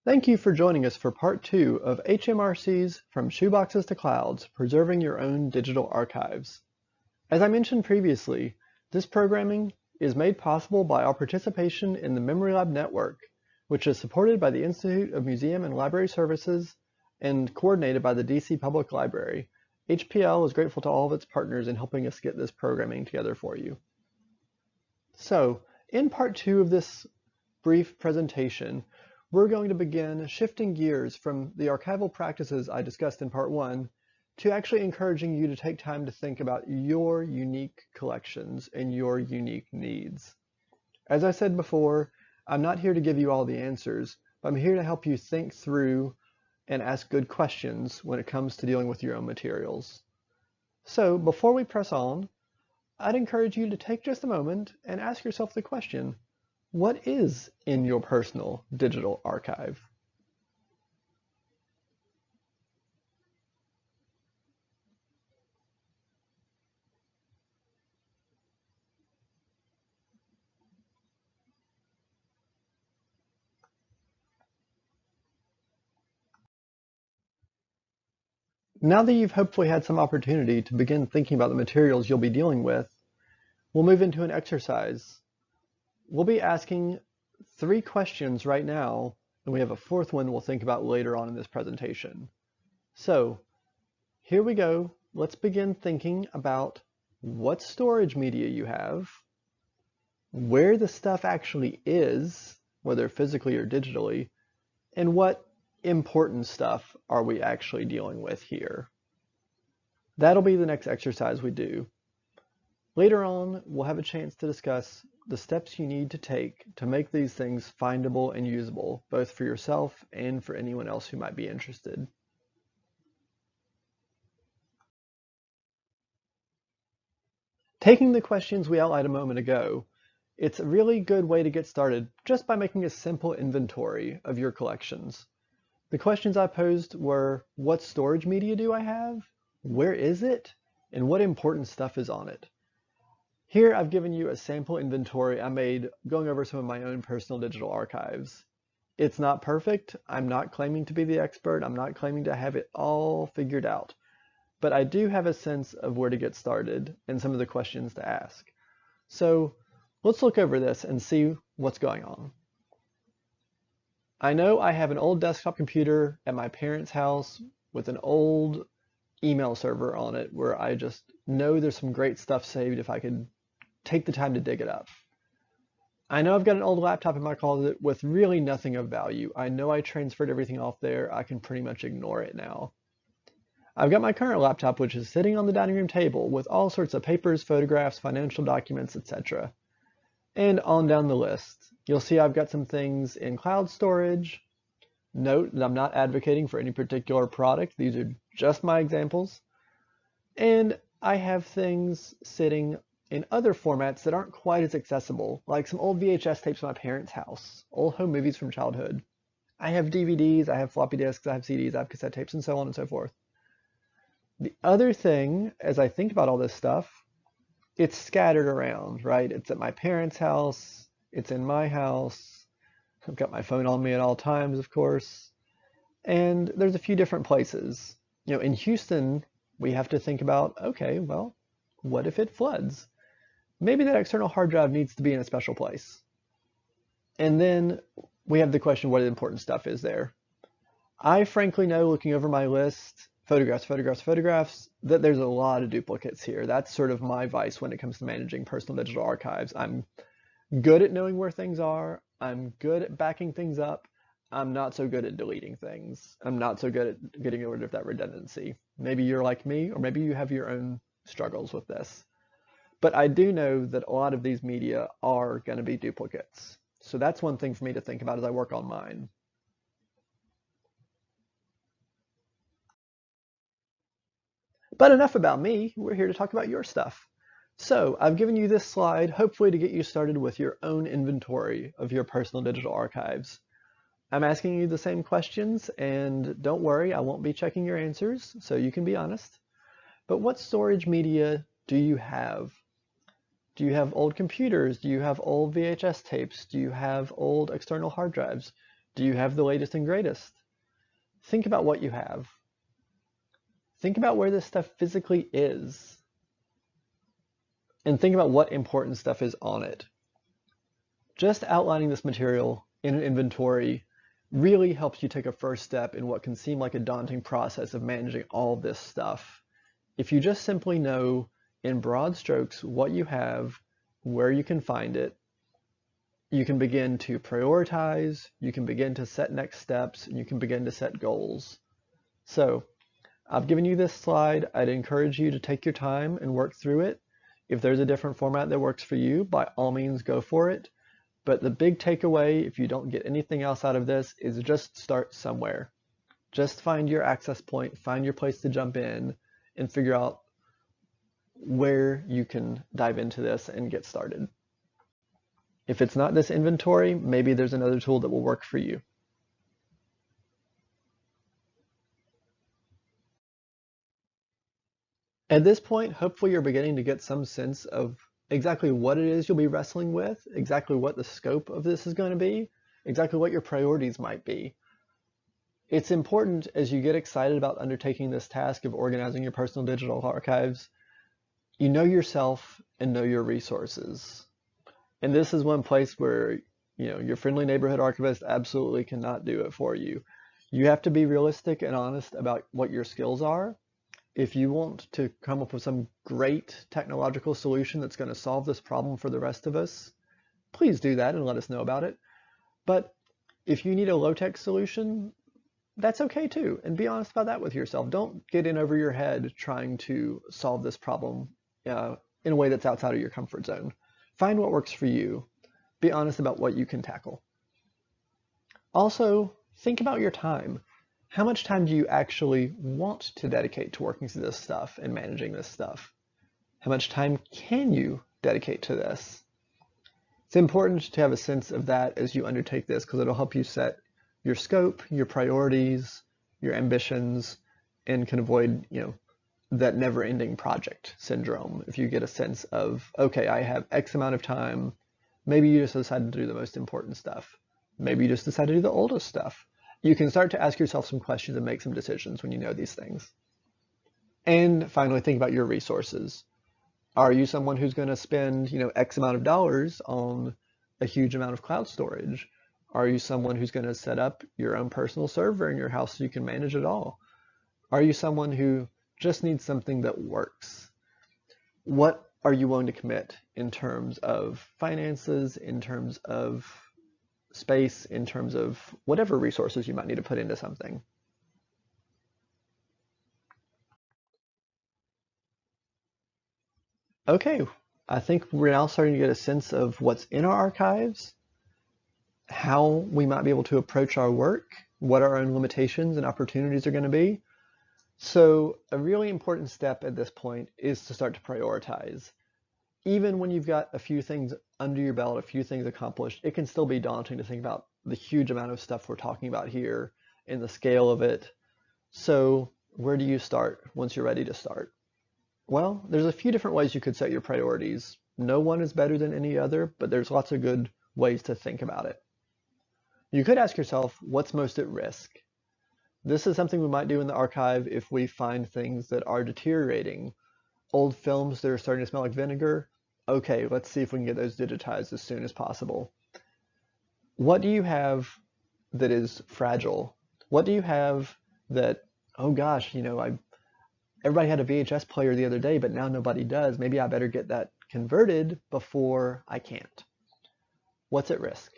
Thank you for joining us for part 2 of HMRC's From Shoeboxes to Clouds, Preserving Your Own Digital Archives. As I mentioned previously, this programming is made possible by our participation in the Memory Lab Network, which is supported by the Institute of Museum and Library Services and coordinated by the DC Public Library. HPL is grateful to all of its partners in helping us get this programming together for you. So, in part 2 of this brief presentation, we're going to begin shifting gears from the archival practices I discussed in part 1 to actually encouraging you to take time to think about your unique collections and your unique needs. As I said before, I'm not here to give you all the answers, but I'm here to help you think through and ask good questions when it comes to dealing with your own materials. So before we press on, I'd encourage you to take just a moment and ask yourself the question, what is in your personal digital archive? Now that you've hopefully had some opportunity to begin thinking about the materials you'll be dealing with, we'll move into an exercise. We'll be asking 3 questions right now, and we have a 4th one we'll think about later on in this presentation. So here we go. Let's begin thinking about what storage media you have, where the stuff actually is, whether physically or digitally, and what important stuff are we actually dealing with here. That'll be the next exercise we do. Later on, we'll have a chance to discuss the steps you need to take to make these things findable and usable, both for yourself and for anyone else who might be interested. Taking the questions we outlined a moment ago, it's a really good way to get started just by making a simple inventory of your collections. The questions I posed were, what storage media do I have? Where is it? And what important stuff is on it? Here I've given you a sample inventory I made going over some of my own personal digital archives. It's not perfect. I'm not claiming to be the expert. I'm not claiming to have it all figured out. But I do have a sense of where to get started and some of the questions to ask. So let's look over this and see what's going on. I know I have an old desktop computer at my parents' house with an old email server on it where I just know there's some great stuff saved if I could take the time to dig it up. I know I've got an old laptop in my closet with really nothing of value. I know I transferred everything off there. I can pretty much ignore it now. I've got my current laptop, which is sitting on the dining room table with all sorts of papers, photographs, financial documents, etc. And on down the list. You'll see I've got some things in cloud storage. Note that I'm not advocating for any particular product. These are just my examples. And I have things sitting in other formats that aren't quite as accessible, like some old VHS tapes from my parents' house, old home movies from childhood. I have DVDs, I have floppy disks, I have CDs, I have cassette tapes, and so on and so forth. The other thing, as I think about all this stuff, it's scattered around, right? It's at my parents' house, it's in my house, I've got my phone on me at all times, of course, and there's a few different places. You know, in Houston, we have to think about, okay, well, what if it floods? Maybe that external hard drive needs to be in a special place. And then we have the question, what important stuff is there? I frankly know, looking over my list, photographs, that there's a lot of duplicates here. That's sort of my vice when it comes to managing personal digital archives. I'm good at knowing where things are. I'm good at backing things up. I'm not so good at deleting things. I'm not so good at getting rid of that redundancy. Maybe you're like me, or maybe you have your own struggles with this. But I do know that a lot of these media are going to be duplicates. So that's one thing for me to think about as I work on mine. But enough about me. We're here to talk about your stuff. So I've given you this slide, hopefully to get you started with your own inventory of your personal digital archives. I'm asking you the same questions, and don't worry, I won't be checking your answers, so you can be honest. But what storage media do you have? Do you have old computers? Do you have old VHS tapes? Do you have old external hard drives? Do you have the latest and greatest? Think about what you have. Think about where this stuff physically is. And think about what important stuff is on it. Just outlining this material in an inventory really helps you take a first step in what can seem like a daunting process of managing all this stuff. If you just simply know in broad strokes what you have, where you can find it, you can begin to prioritize, you can begin to set next steps, and you can begin to set goals. So I've given you this slide. I'd encourage you to take your time and work through it. If there's a different format that works for you, by all means go for it. But the big takeaway, if you don't get anything else out of this, is just start somewhere. Just find your access point, find your place to jump in, and figure out where you can dive into this and get started. If it's not this inventory, maybe there's another tool that will work for you. At this point, hopefully you're beginning to get some sense of exactly what it is you'll be wrestling with, exactly what the scope of this is going to be, exactly what your priorities might be. It's important as you get excited about undertaking this task of organizing your personal digital archives, you know yourself and know your resources. And this is one place where, your friendly neighborhood archivist absolutely cannot do it for you. You have to be realistic and honest about what your skills are. If you want to come up with some great technological solution that's going to solve this problem for the rest of us, please do that and let us know about it. But if you need a low-tech solution, that's okay too. And be honest about that with yourself. Don't get in over your head trying to solve this problem in a way that's outside of your comfort zone. Find what works for you. Be honest about what you can tackle. Also, think about your time. How much time do you actually want to dedicate to working through this stuff and managing this stuff? How much time can you dedicate to this? It's important to have a sense of that as you undertake this because it'll help you set your scope, your priorities, your ambitions, and can avoid, that never-ending project syndrome. If you get a sense of, okay, I have X amount of time, maybe you just decide to do the most important stuff. Maybe you just decide to do the oldest stuff. You can start to ask yourself some questions and make some decisions when you know these things. And finally, think about your resources. Are you someone who's going to spend, X amount of dollars on a huge amount of cloud storage? Are you someone who's going to set up your own personal server in your house so you can manage it all? Are you someone who just needs something that works? What are you willing to commit in terms of finances, in terms of space, in terms of whatever resources you might need to put into something? Okay, I think we're now starting to get a sense of what's in our archives, how we might be able to approach our work, what our own limitations and opportunities are going to be. So a really important step at this point is to start to prioritize. Even when you've got a few things under your belt, a few things accomplished, it can still be daunting to think about the huge amount of stuff we're talking about here and the scale of it. So where do you start once you're ready to start? Well, there's a few different ways you could set your priorities. No one is better than any other, but there's lots of good ways to think about it. You could ask yourself, what's most at risk? This is something we might do in the archive if we find things that are deteriorating. Old films that are starting to smell like vinegar, okay, let's see if we can get those digitized as soon as possible. What do you have that is fragile? What do you have that, oh gosh, everybody had a VHS player the other day, but now nobody does. Maybe I better get that converted before I can't. What's at risk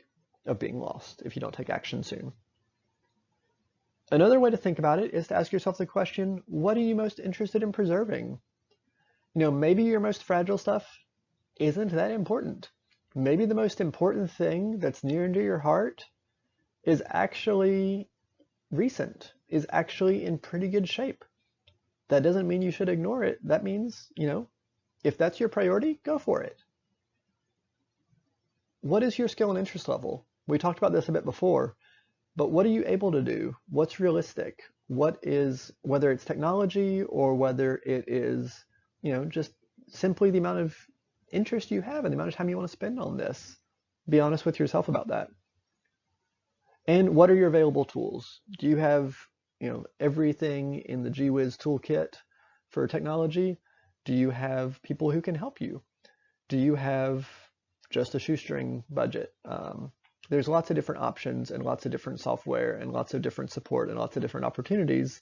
of being lost if you don't take action soon? Another way to think about it is to ask yourself the question, what are you most interested in preserving? Maybe your most fragile stuff isn't that important. Maybe the most important thing that's near and dear your heart is actually recent, is actually in pretty good shape. That doesn't mean you should ignore it. That means, if that's your priority, go for it. What is your skill and interest level? We talked about this a bit before, but what are you able to do? What's realistic? What is, whether it's technology or whether it is, just simply the amount of interest you have and the amount of time you want to spend on this. Be honest with yourself about that. And what are your available tools? Do you have, everything in the GWiz toolkit for technology? Do you have people who can help you? Do you have just a shoestring budget? There's lots of different options and lots of different software and lots of different support and lots of different opportunities,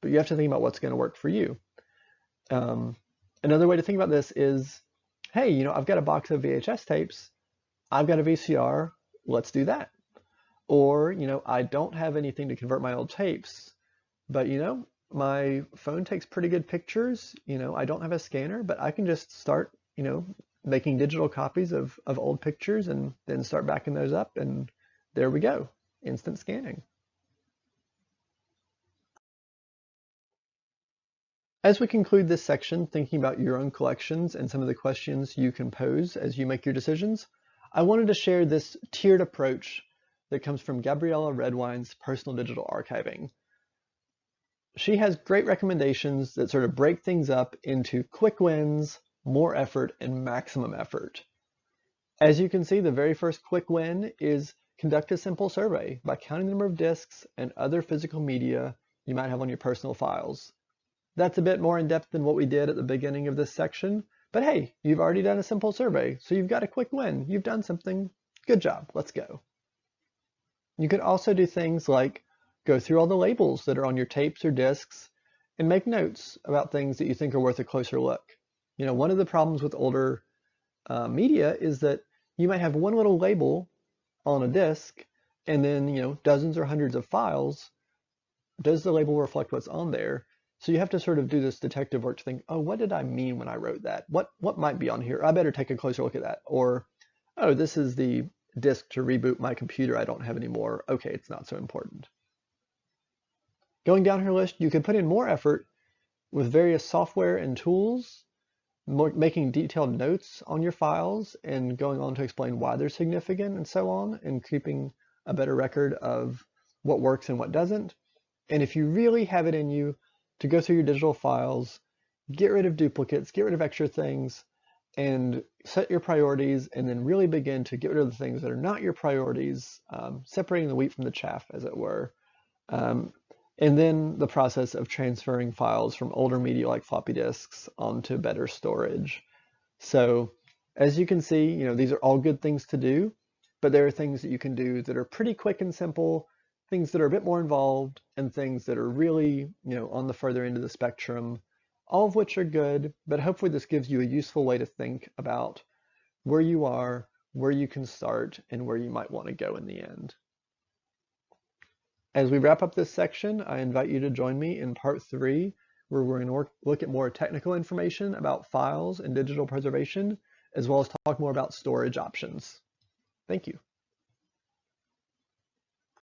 but you have to think about what's going to work for you. Another way to think about this is, hey, I've got a box of VHS tapes. I've got a VCR. Let's do that. Or, I don't have anything to convert my old tapes, but, my phone takes pretty good pictures. I don't have a scanner, but I can just start, making digital copies of old pictures and then start backing those up. And there we go, instant scanning. As we conclude this section, thinking about your own collections and some of the questions you can pose as you make your decisions, I wanted to share this tiered approach that comes from Gabriella Redwine's Personal Digital Archiving. She has great recommendations that sort of break things up into quick wins, more effort, and maximum effort. As you can see, the very first quick win is conduct a simple survey by counting the number of disks and other physical media you might have on your personal files. That's a bit more in depth than what we did at the beginning of this section, but hey, you've already done a simple survey, so you've got a quick win. You've done something. Good job. Let's go. You could also do things like go through all the labels that are on your tapes or discs and make notes about things that you think are worth a closer look. One of the problems with older media is that you might have one little label on a disc and then, dozens or hundreds of files. Does the label reflect what's on there? So you have to sort of do this detective work to think, oh, what did I mean when I wrote that? What might be on here? I better take a closer look at that. Or, oh, this is the disk to reboot my computer I don't have anymore. Okay, it's not so important. Going down her list, you could put in more effort with various software and tools, making detailed notes on your files and going on to explain why they're significant and so on, and keeping a better record of what works and what doesn't. And if you really have it in you to go through your digital files, get rid of duplicates, get rid of extra things, and set your priorities, and then really begin to get rid of the things that are not your priorities, separating the wheat from the chaff, as it were. And then the process of transferring files from older media like floppy disks onto better storage. So as you can see, these are all good things to do, but there are things that you can do that are pretty quick and simple, things that are a bit more involved, and things that are really, on the further end of the spectrum, all of which are good, but hopefully this gives you a useful way to think about where you are, where you can start, and where you might want to go in the end. As we wrap up this section, I invite you to join me in part 3, where we're going to look at more technical information about files and digital preservation, as well as talk more about storage options. Thank you.